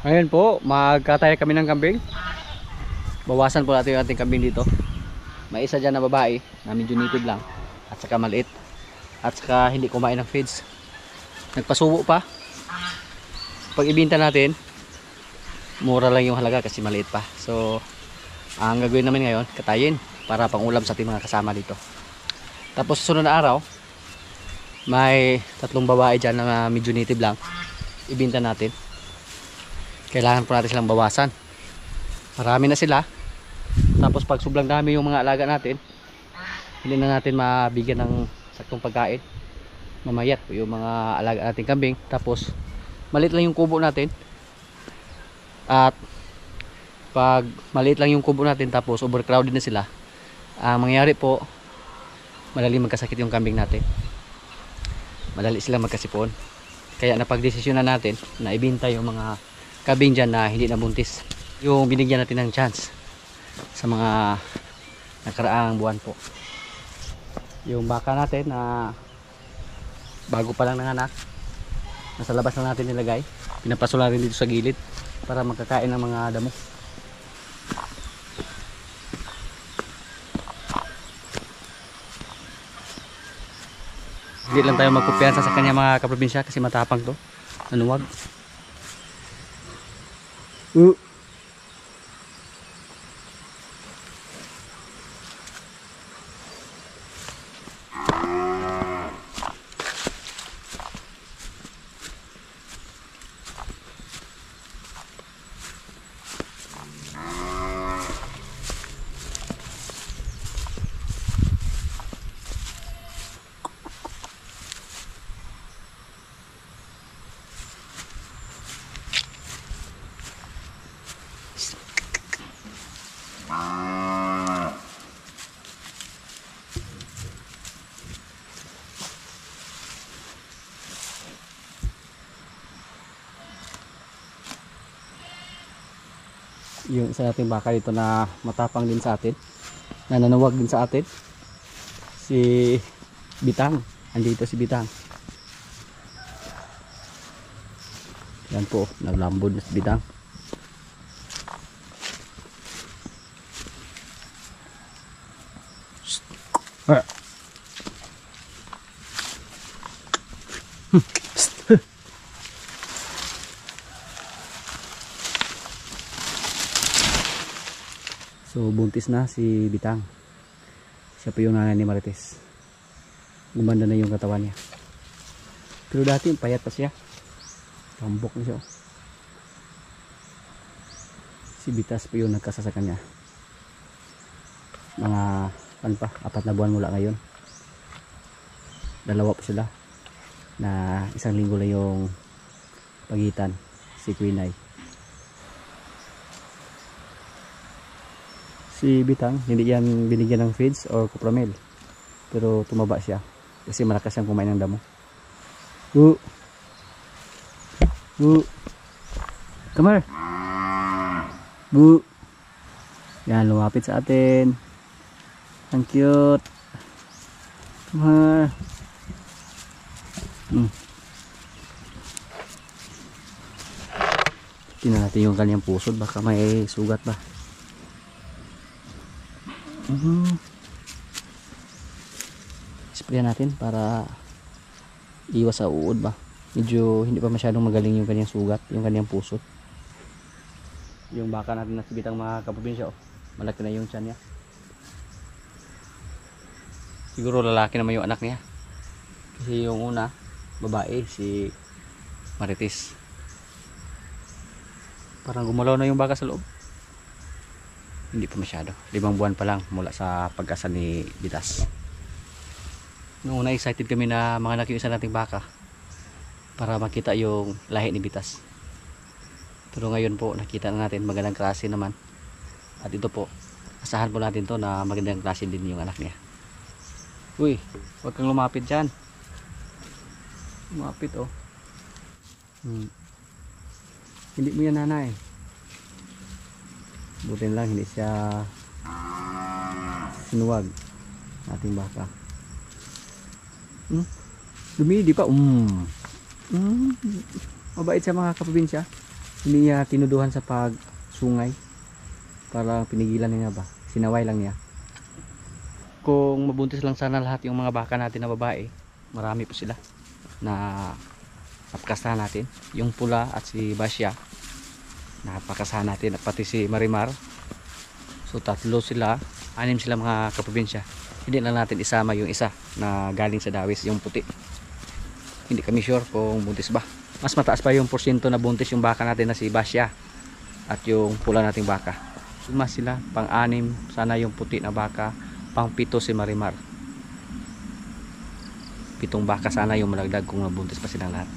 Ngayon po, magkataya kami ng kambing. Bawasan po natin yung ating kambing dito. May isa dyan na babae na medyo native lang at saka maliit at saka hindi kumain ng feeds. Nagpasubo pa. Pag ibinta natin, mura lang yung halaga kasi maliit pa. So, ang gagawin namin ngayon, katayin para pang ulam sa ating mga kasama dito. Tapos susunod na araw, may tatlong babae dyan na medyo native lang. Ibinta natin. Kailangan po natin silang bawasan. Marami na sila. Tapos pag sobrang dami yung mga alaga natin, hindi na natin mabigyan ng saktong pagkain. Mamayat po yung mga alaga natin kambing. Tapos maliit lang yung kubo natin. At pag maliit lang yung kubo natin tapos overcrowded na sila, ang mangyayari po, madali magkasakit yung kambing natin. Madali sila magkasipon. Kaya napagdesisyonan natin na ibinta yung mga kambing dyan na hindi nabuntis. Yung binigyan natin ng chance sa mga nakaraang buwan po. Yung baka natin na bago pa lang nanganak, nasa labas lang natin nilagay. Pinapasula rin dito sa gilid para makakain ng mga damo. Hindi lang tayo magkumpiyansa sa kanya mga kaprobinsya kasi matapang to. Nanuwag. Yung isa nating baka dito na matapang din sa atin, na nanuwag din sa atin, si Bitang. Andito si Bitang. Yan po, naglambod na si Bitang. So buntis na si Bitang. Siya pa yung nanay ni Marites. Gumanda na yung katawan niya. Pero dati payat pa siya. Tambok na siya. Si Bitas pa yung nagkasa sa kanya. Mga 4 na buwan mula ngayon. Dalawa pa sila. Na 1 linggo lang yung pagitan. Si Quinay. Si Bitang, hindi yan binigyan ng feeds or kupramil. Pero tumaba siya. Kasi malakas siyang kumain ng damo. Come here. Yan, lumapit sa atin. Ang cute. Come here. Tingnan natin yung kanyang pusod. Baka may sugat ba. Sprayan natin para iwas sa uod ba. Medyo hindi pa masyadong magaling yung kanyang sugat, yung kanyang puso. Yung baka natin na si Bitang mga kaprobinsya, malaki na yung tiyan niya. Siguro lalaki naman yung anak niya. Kasi yung una, babae, si Marites. Parang gumalaw na yung baka sa loob. Hindi pa masyado. 5 buwan pa lang mula sa pag-asa ni Bitas. Noong una excited kami na mga anak yung isa nating baka para makita yung lahi ni Bitas. Pero ngayon po nakita na natin magandang klase naman. At ito po, asahan po natin to na magandang klase din yung anak niya. Uy, huwag kang lumapit dyan. Lumapit oh. Hindi mo yan nanay. Buti lang hindi siya sinuwag ating baka. Dumidi pa. Mabait siya mga kaprobinsya. Hindi niya tinuduhan sa pagsungay. Parang pinigilan niya ba? Sinaway lang niya. Kung mabuntis lang sana lahat yung mga baka natin na babae, marami po sila na napakasahan natin. Yung pula at si Basya, napakasahan natin, at pati si Marimar. So 3 sila, 6 sila mga kaprobinsya. Hindi lang natin isama yung isa na galing sa Dawis, yung puti. Hindi kami sure kung buntis ba. Mas mataas pa yung porsyento na buntis yung baka natin na si Basya at yung pula nating baka. Mas sila, pang-6 sana yung puti na baka, pang-7 si Marimar. 7 baka sana yung malagdag kung nabuntis pa silang lahat.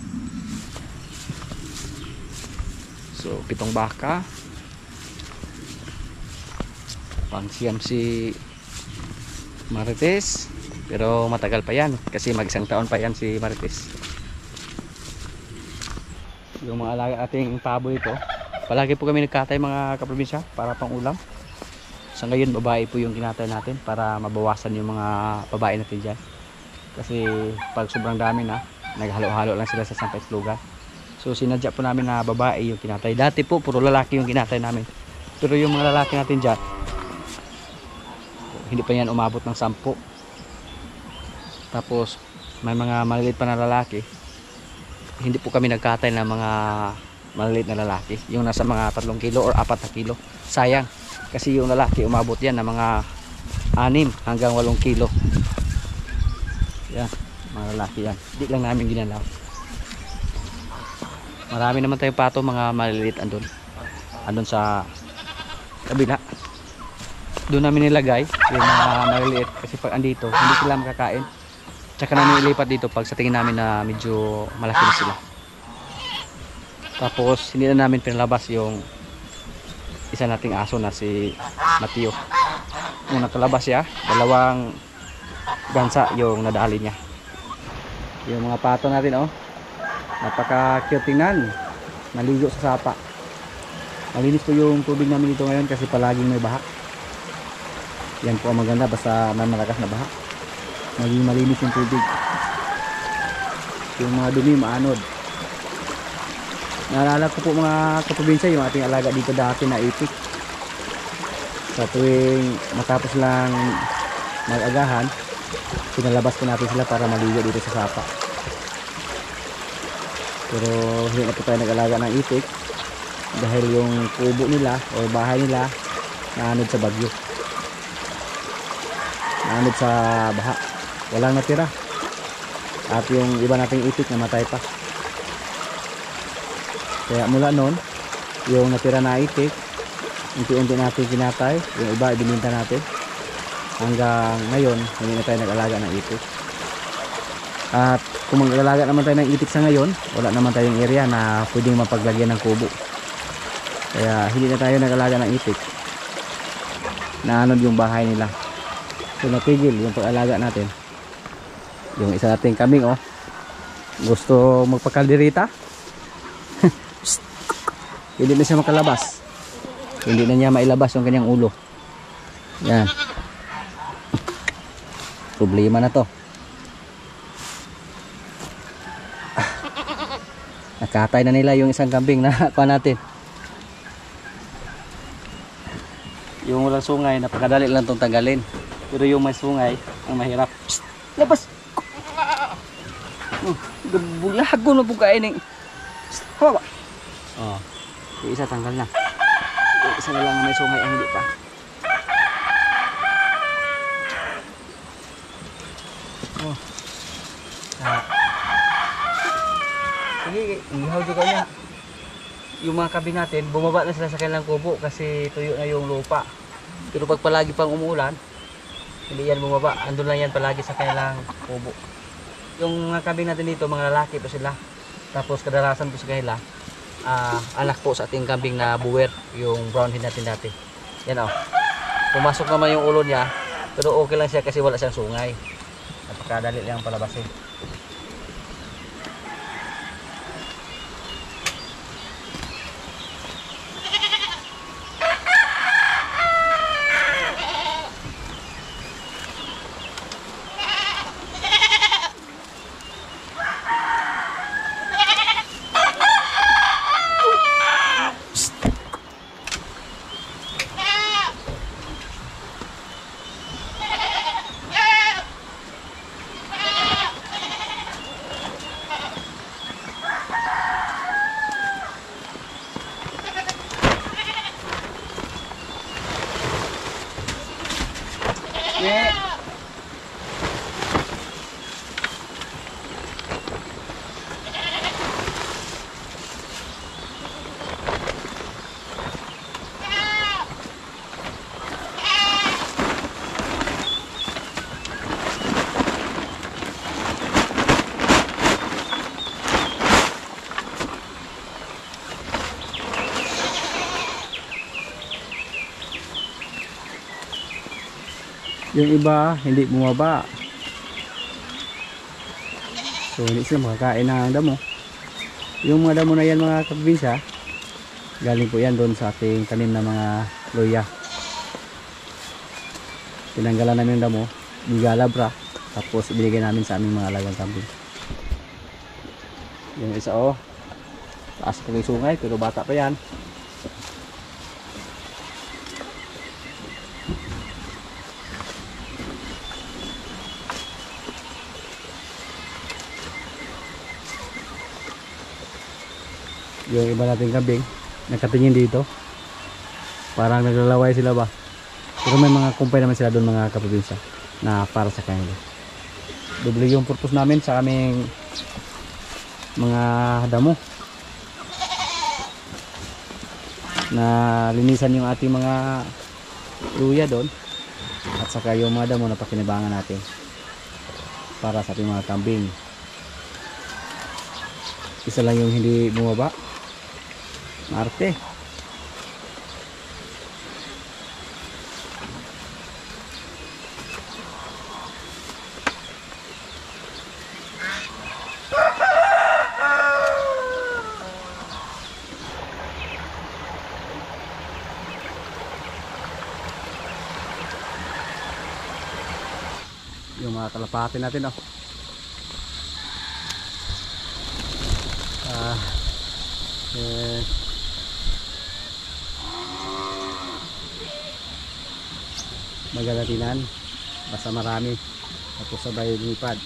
So 7 baka, pang-siyam si Marites, pero matagal pa yan kasi mag-1 taon pa yan si Marites. Yung mga alaga ating pabo ito, palagi po kami nagkatay mga kaprobinsya para pang ulam. Sa ngayon babae po yung kinatay natin para mabawasan yung mga babae natin dyan. Kasi pag sobrang dami na, naghalo-halo lang sila sa sampay slugan. So sinadya po namin na babae yung kinatay. Dati po puro lalaki yung kinatay namin. Pero yung mga lalaki natin dyan, hindi pa yan umabot ng 10. Tapos may mga maliliit pa na lalaki. Hindi po kami nagkatay ng mga maliliit na lalaki, yung nasa mga 3 kilo or 4 na kilo. Sayang kasi yung lalaki umabot yan ng mga 6 hanggang 8 kilo. Yan, mga lalaki yan. Hindi lang namin ginalaw. Marami naman tayong pato mga maliliit andun sa kabila. Doon namin nilagay yung mga maliliit kasi pag andito hindi sila makakain. Tsaka namin ilipat dito pag sa tingin namin na medyo malaki na sila. Tapos hindi na namin pinalabas yung isa nating aso na si Mateo. Nung nakalabas siya, 2 gansa yung nadali niya. Yung mga pato natin napaka-cute tingnan. Naligo sa sapa. Malinis po yung tubig namin dito ngayon kasi palaging may baha. Yan po ang maganda, basta may malakas na baha, maging malinis yung tubig. Yung mga dumi maanod. Naalala ko po mga kaprobinsya yung ating alaga dito dati na ipik. Sa tuwing matapos lang mag-agahan, pinalabas po natin sila para maligo dito sa sapa. Pero hindi na po tayo nag-alaga ng ipik dahil yung kubo nila o bahay nila naanod sa bagyo, naanod sa baha, walang natira. At yung iba nating ipik namatay pa. Kaya mula noon, yung natira na ipik, unti-unti natin kinatay, yung iba ibininta natin. Hanggang ngayon, hindi na tayo nag-alaga ng ipik. At kung mag-alaga naman tayo ng ipik sa ngayon, wala naman tayong area na pwedeng mapaglagyan ng kubo. Kaya hindi na tayo nag-alaga ng ipik. Naanod yung bahay nila. So natigil yung pag-alaga natin. Yung isa nating kambing gusto magpakalderita. Hindi na siya makalabas. Hindi na niya mailabas yung kanyang ulo. Yan. Problema na to. Nakatay na nila yung isang kambing na kuha natin. Yung walang sungay, napakadali lang itong tanggalin. Pero yung may sungay, ang mahirap. Psst, labas! Bulago na po kainin. Hawa ba? Yung isa tanggal na. Yung isa na lang na may sungay ang hindi pa. Sige, ihaw juga niya. Yung mga kabi natin, bumaba na sila sa kanilang kubo kasi tuyo na yung lupa. Pero pag palagi pang umuulan, hindi yan bumaba. Andun lang yan palagi sa kanilang kubo. Yung mga kabi natin dito, mga lalaki po sila. Tapos kadalasan po sa kanila, anak po sa ating kambing na buwer, yung brown hen natin dati. Yan pumasok naman yung ulo niya, pero okay lang siya kasi wala siyang sungay. Napakadali lang palabasin. Yung iba hindi bumaba. So hindi sila makakain ng damo. Yung mga damo na yan mga kaprobinsya, galing po yan doon sa ating tanim na mga loya. Tinanggalan namin yung damo, gigalabra, tapos ibigay namin sa aming mga alagang kambing. Yung isa taas po yung sungay pero bata pa yan. Yung iba nating kambing nakatingin dito, parang naglalaway sila ba, pero may mga kumpay naman sila doon mga kaprobinsya na para sa kanila. Doble yung purpose namin sa aming mga damo, na linisan yung ating mga luya doon at saka yung mga damo na pakinabangan natin para sa ating mga kambing. Isa lang yung hindi bumaba, Marte. Yung mga kalapati natin magalatinan basta marami tapos sabay lumipad.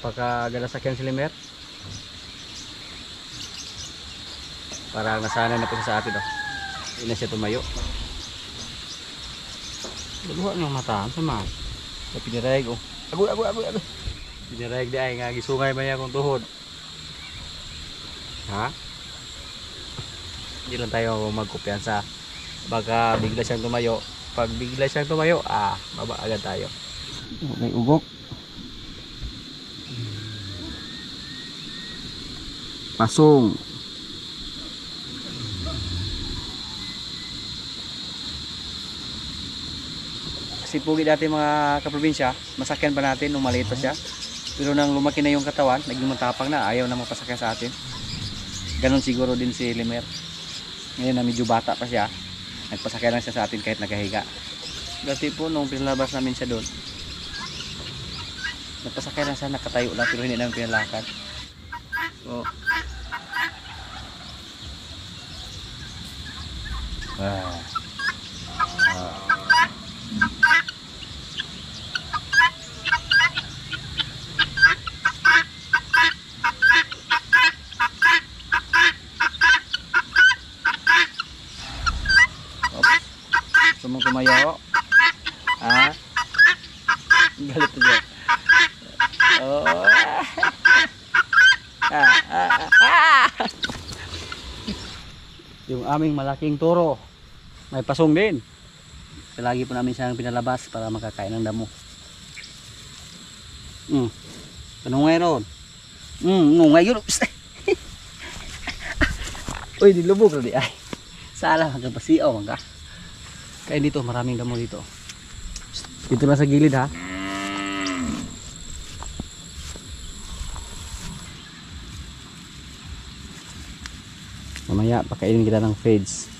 Pagkagala sa Ken Silimer, parang nasanay na po sa atin hindi na siya tumayo. Luha ng mataan sa mga pinirayag agoy pinirayag di ay nga gisungay maya kong tuhod ha. Hindi lang tayo magkumpiyansa, baka bigla siyang tumayo. Pag bigla siyang tumayo baba agad tayo. May ugok, pasong. Kasi pugi dati mga kaprobinsya, masakyan pa natin nung maliit pa siya. Pero nang lumaki na yung katawan, naging matapang na, ayaw na mapasakyan sa atin. Ganon siguro din si Limer. Ngayon na medyo bata pa siya, nagpasakyan lang siya sa atin kahit nakahiga. Dati po nung pinalabas namin siya doon, nagpasakyan lang siya, nakatayo lang pero hindi namin pinalakad. So, sumong tumayo. Galit to dyan. Yung aming malaking toro may pasong din. Lagi po namin siyang pinalabas para makakain ng damo. Ano ngayon? Ngayon. Uy, dilubog na di ay. Salah hanggang pasiaw hanggang. Kaya dito maraming damo dito. Dito lang sa gilid ha. Mamaya pakainin kita ng fades.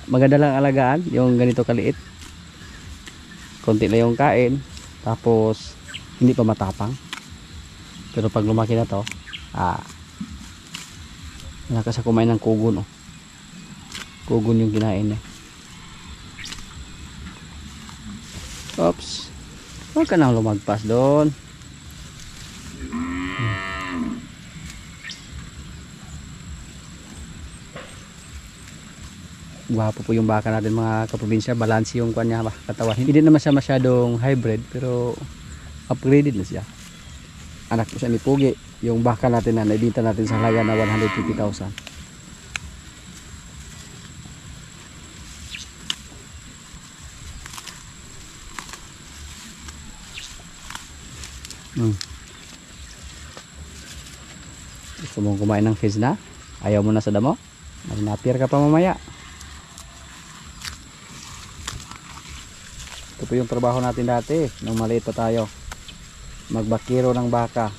Maganda lang alagaan yung ganito kaliit. Konti lang yung kain, tapos hindi pa matapang. Pero pag lumaki na to, malakas sa kumain ng kugon. Kugon yung kinain niya. Oops, huwag ka nang lumagpas doon. Gwapo po yung baka natin mga kaprobinsya. Balance yung kanya katawan. Hindi naman siya masyadong hybrid, pero Upgraded na siya. Anak ko siya ni Pugi. Yung baka natin na naibinta natin sa halaga na 150,000. Gusto mong kumain ng fish na? Ayaw mo na sa damo? Mag-napier ka pa mamaya. Ito po yung trabaho natin dati nung maliit pa tayo. Magbakiro ng baka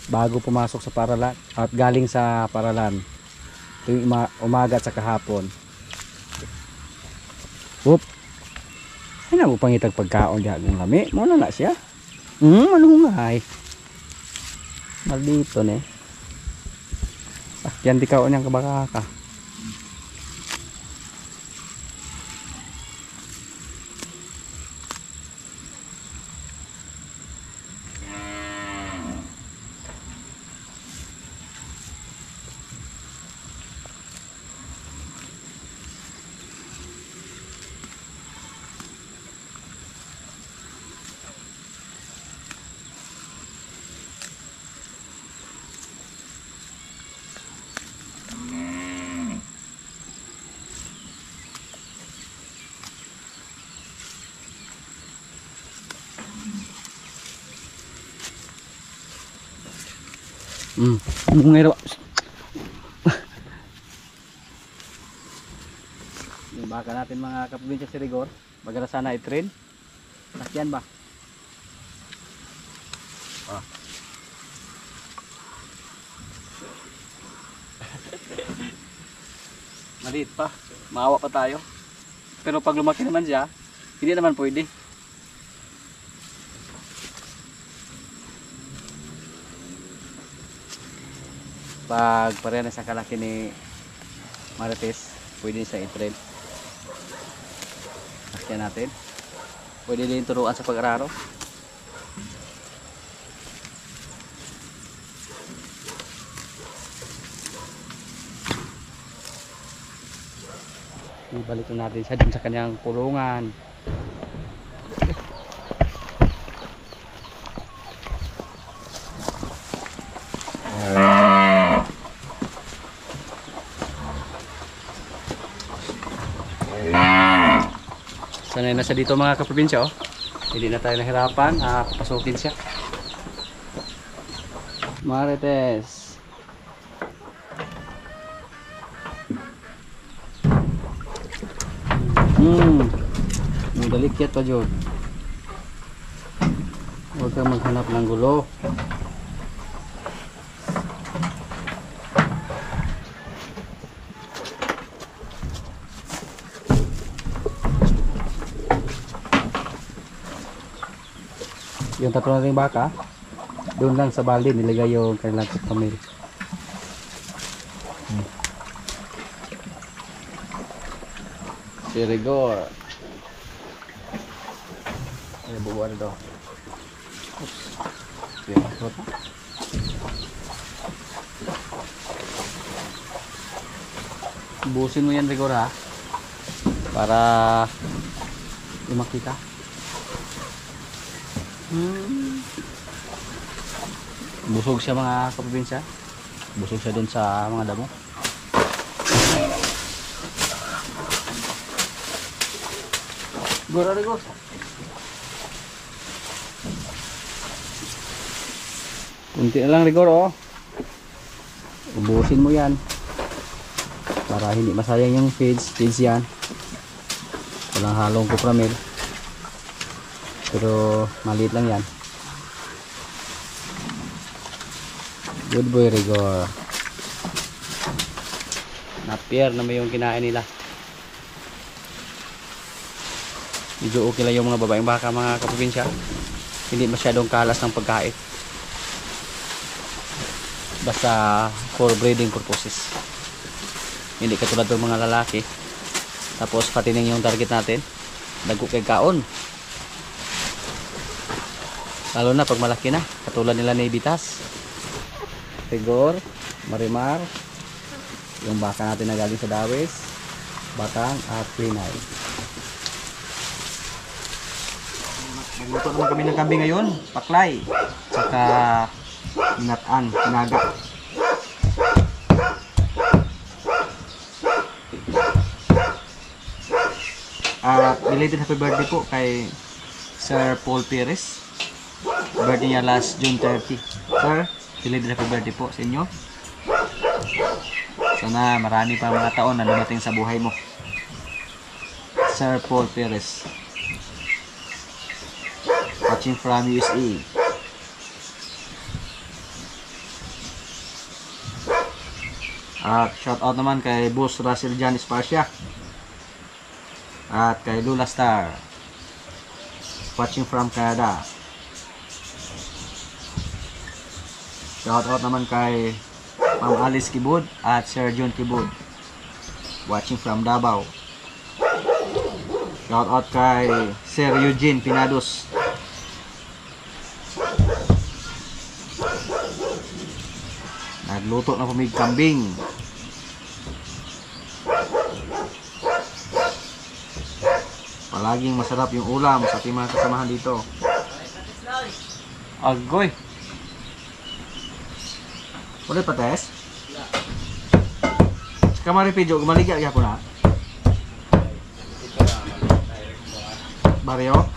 bago pumasok sa paralan at galing sa paralan tuwing umaga at sa kahapon. Whoop! Ay na mo pangitag pagkaon diha ng lami. Muna na siya. Malungay. Maldito ne. Sakyan di kaon yang kabaka ka. Ngayon yung baka natin mga kaprobinsya si Rigor magala sana i-train sakyan ba maliit pa, maawa pa tayo pero pag lumaki naman siya hindi naman pwede. Pag pareha na sa kalaki ni Marites, pwede siya i-train. Sakyan natin. Pwede din turuan sa pag-araro. Ibalik natin siya dun sa kanyang kulungan. Sanay na siya dito mga kaprobinsya oh. Hindi na tayo nahirapan, papasukin siya. Marites. Magdalikyat pa dyan. Huwag kang maghanap ng gulo. Yung tatlo na ring baka doon lang sa balde nilagay yung kanilang pamilya. Si Rigor ay buwan na daw. Oops. Busin mo yan Rigor ha para makita. Busog siya mga kaprobinsya. Busog siya dun sa mga damo. Gora Rigor. Kunti na lang Rigor oh. Ubusin mo yan. Para hindi masayang yung feeds yan. Walang halong kupramil. Pero maliit lang yan. Good boy Rigor. Napier na may yung kinain nila. Medyo okay lang yung mga babaeng baka mga kaprobinsya. Hindi masyadong kalas ng pagkain. Basta for breeding purposes. Hindi katulad ng mga lalaki. Tapos patining yung target natin. Dago kay kaon. Lalo na pag malaki na. Katulad nila ni Bitas. Rigor, Marimar. Yung baka natin na galing sa Dawes. Batang at Pinay. Nagluto naman kami ng kambing ngayon, paklay, tsaka inataan, naga. Belated happy birthday po kay Sir Paul Perez. Birthday niya last June 30. Sir, belated happy birthday po sa inyo. Sana marami pa mga taon na dumating sa buhay mo. Sir Paul Perez. Watching from USA. At shout out naman kay Boss Russell John Esparcia. At kay Lula Star. Watching from Canada. Shout out naman kay Ma'am Alice Kibud at Sir John Kibud. Watching from Davao. Shout out kay Sir Eugene Pinados. Nagluto na pamig kambing. Palaging masarap yung ulam sa ating mga kasamahan dito. Agoy. Ulit pates? Kamari pidyo, gumaligya kaya po na? Barrio?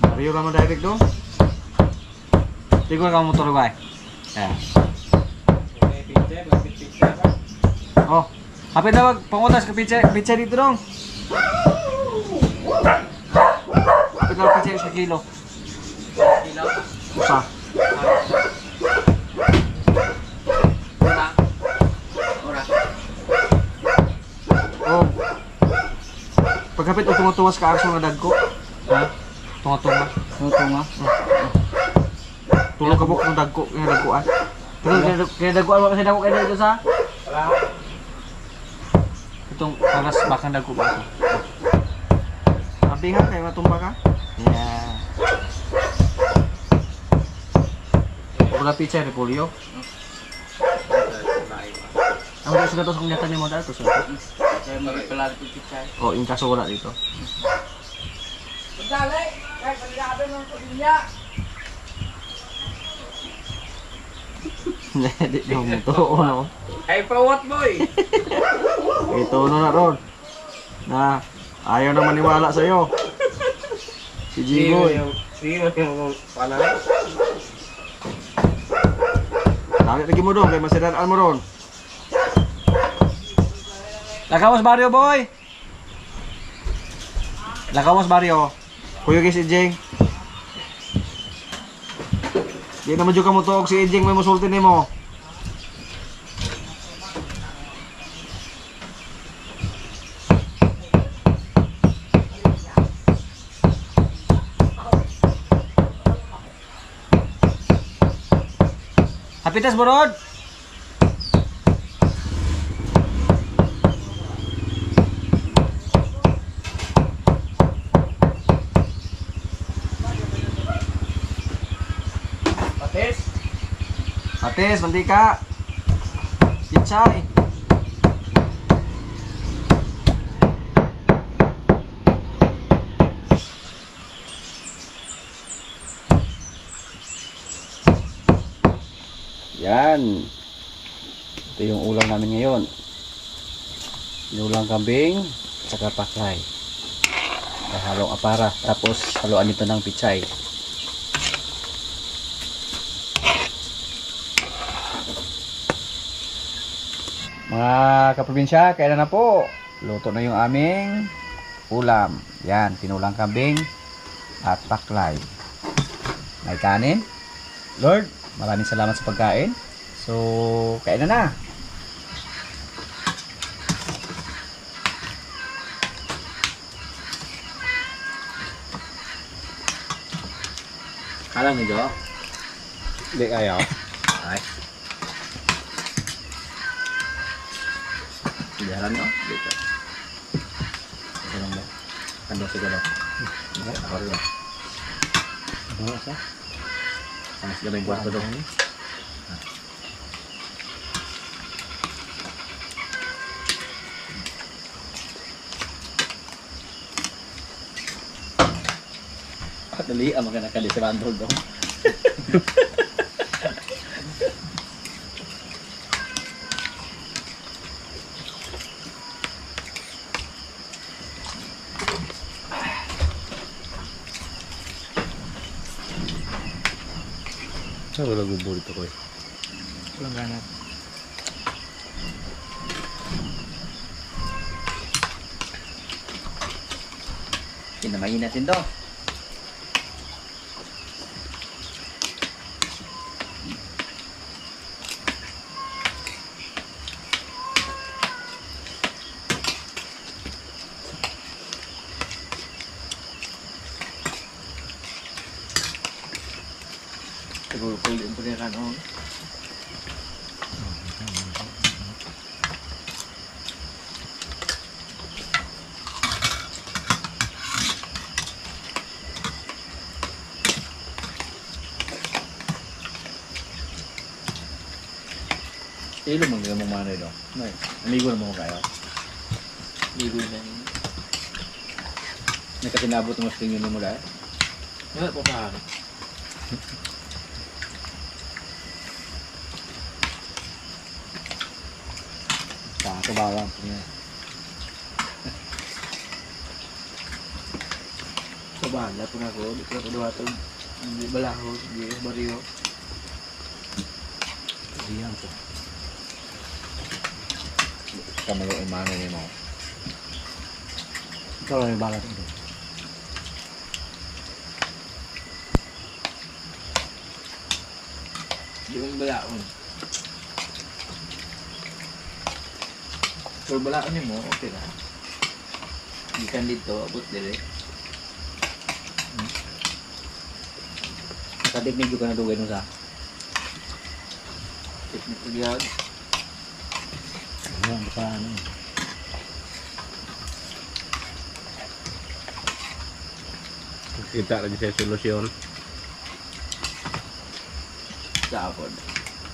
Barrio naman direct doon? Tigol ka motor ba? Yeah. Oh, hapit na wag pangutas ka pizza dito dong. Hapit na pizza sa kilo. Kilo? Usa. Oh. Pagkapit o tunga-tungas ka arso nga dagko. Ha? Tunga-tunga. Tunga-tunga. Tulog ka buk ng dagko, yung dagkuan. Kaya dagkuan mo kasi dagko kayo dito sa? Wala. Itong paras bakang dagko ba ito? Abingan kayo matumba ka? Yeah. Wala pizza, repolyo. Ang gusto na ito kung nyatan ni mo dahil ito sa ito. Kaya magpilari ito pizza. O, yung kaso wala dito. Pagdali! Kaya pagdali ng pagdinya! Hindi mo to, no? Ay, pawat boy! Ito na ron. Na, ayaw na maniwala sa'yo. Si Jigoy. Sino yung panay? Dali lagi mo doon, kaya masidaan mo ron. Lakawas baryo, boy! Lakawas baryo. Kuyo kay si Jeng. Di naman dyan ka mo to, si Jeng may musulti ni mo. Hapitas borod. Patis? Patis, mantika. Pichay. Yan. Ito yung ulam namin ngayon. Ulam kambing, saka paklay. Halong apara, tapos haluan nito ng pichay. Mga kaprobinsya, kailan na po? Luto na yung aming ulam. Yan, tinulang kambing at paklay. May kanin. Lord, maraming salamat sa pagkain. So, kain na. Alam niyo? Hindi kaya. Ay. Jalan no? Dito. Ito lang ba? Kando siguro. Okay, ako rin. Ano sa? Panas gamay buhat ko doon. Dali, ang mga nakali si Randall dong. Saan ko nagbubulit ako eh? Walang ganap. Kinamayin natin to. Siguro kulit po niya kan oh. Ilo mong gamong mana ito. Amigo na mo kayo. Ligo na yun. Nakatinabot mo sa tingin mo dahil. Wala po pa. Kabawang. Sa bala po na ako. Di ko na kaduwatog. Hindi balaho. Hindi bariyo. Diyan po. Kamalo ang mana niya mo. Ikaw lang yung balat ito. Di mo balaon. Pero balaon niyo mo, okay na. Ikan dito, abot dire. Kadik medyo ka na dugay nung sa. Teknik ko diyan. Ayan, baka ano. Kita lagi saya solusyon. Sa apod.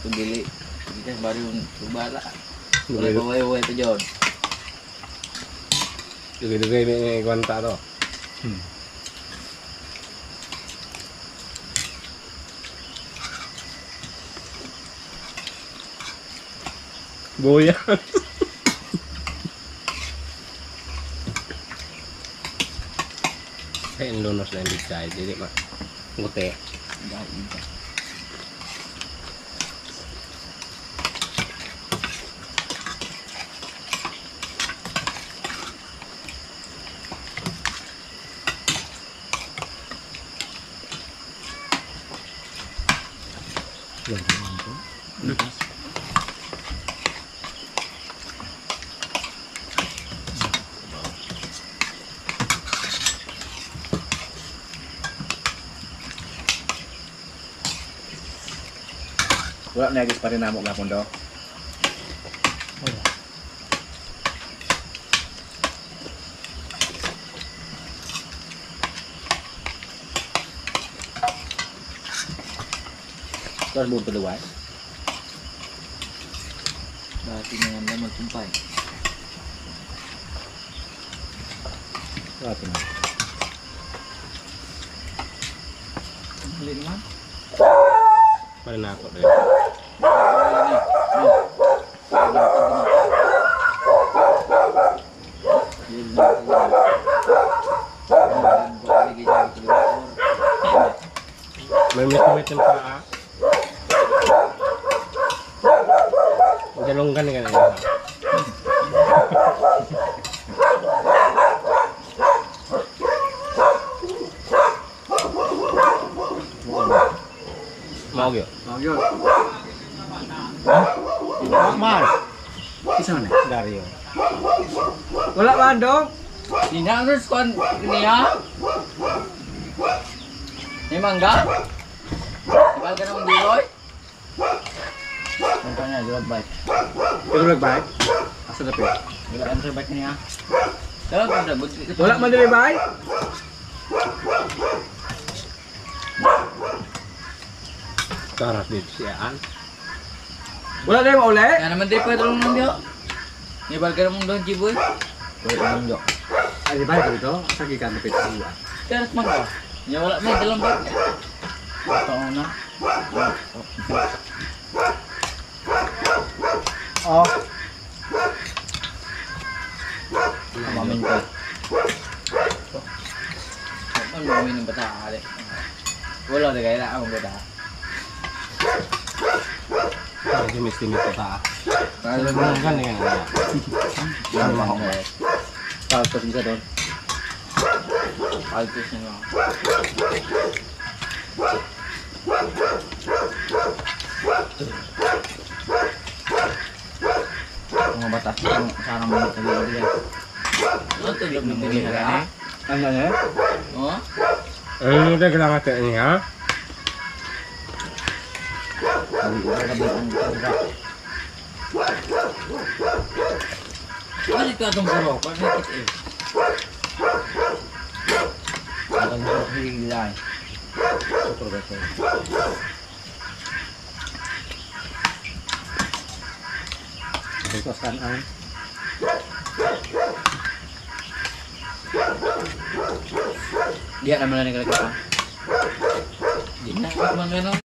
Tundili. Hindi ka baru yung bala. Wala Dugay- pa way pa dyan. Dugay-dugay ni kwanta to. Boya. Saya lunos na hindi kahit hindi ma. Ngute. Dahil ka. Wala na agis pa rin namo gapon do. Terus buat kedua. Dati na nga na magkumpay. Berarti mah. Huli naman. Para na ako rin. May mit ng paa. Galunggan ka na yun. Mau yun? Magyod. Mal. Isa na. Dario. Wala ba andong? Dinanus kon niya. Ni mangga? Ibal ka ng diloy? Contohnya jual bike. Ito nagbay? Asa dapat? Wala ano sa bike niya. Dapat ka sabot. Wala man dili bay? Karas dito siyaan. Wala na yung uli? Kaya naman tayo pwede lang nandiyo. Ibal ka ng doon, Jiboy. Wala ano yo. Ay, bay ko ito. Sa gikan na pito. Teras mangga. Ya wala may dalam ba? Tao na. Oh. Mamin ko. Ano mamin ng bata ali? Wala na kaya akong bata. Medyo mistimit ko ta. Kaya Ano kan dengan ano? yan mga ko. Tapos bisa doon. Altos na mga. Mga bata sana mo nito dito. Ano tulog ng dili na? Ano na? Oh? Ano udah kailangan natin niya? Balik ka itong buro, pagkakit eh. Parang hihilay. Ito kanan. Dia naman na naglalagay pa. Di na, man